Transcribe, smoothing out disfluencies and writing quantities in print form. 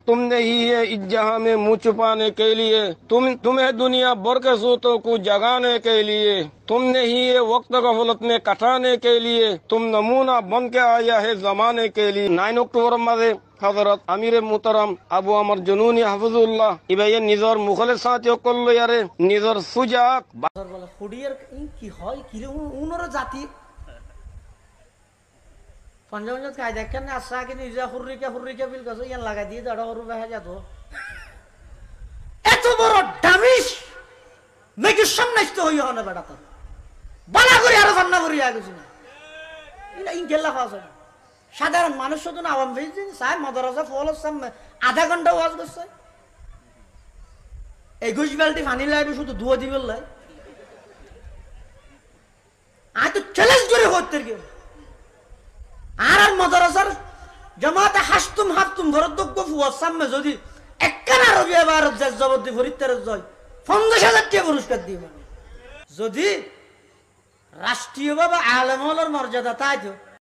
तुमने ही है इस जहां में मुंह छुपाने के लिए, तुम्हें दुनिया भर के सूतों को जगाने के लिए, तुमने ही ये वक्त गफलत में कटाने के लिए, तुम नमूना बन के आया है जमाने के लिए। 9 অক্টোবর মাঝে হযরত আমিরে মুহতারাম আবু আমর জুনুনি হাফিজুল্লাহ ইবাইয়ে নিজর মুখলে সাথে করলো ইয়ারে নিজর সুজাত বলে হুডিয়ার কি হয় কি উনর জাতি পঞ্জাবত কায় দেখেন না আসা কি নিজা হুররিকা বিল কাছে ইয়ান লাগা দিয়ে দাড়া হরু বেহা যাতো এত বড় ডামিশ নাকি সামনে আসতে হইও না বেটা তো বালা করে আর জান্না করি আগেছি না ইনা ইনকেলা ফাসা সাধারণ মানুষ শুধু না আওয়াম ভেজে সাহেব মাদ্রাসা ফলোর সামনে আধা ঘন্টা ওয়াজ করছে 21 বালতি পানি লাগবে শুধু দুয়া দিবেল লাই আজ তো চ্যালেঞ্জ করে হতে গিয়ে আর মাদ্রাসার জামাতে হাসতুম হাফতুম ভরদ্দগ্য ফুয়ার সামনে যদি একখানা রবি আবার জবরদস্তি ফরিত্তার জয় 50,000 টাকা পুরস্কার দিয়ে যদি রাষ্ট্রীয়ভাবে আলেম হলার মর্যাদা তাই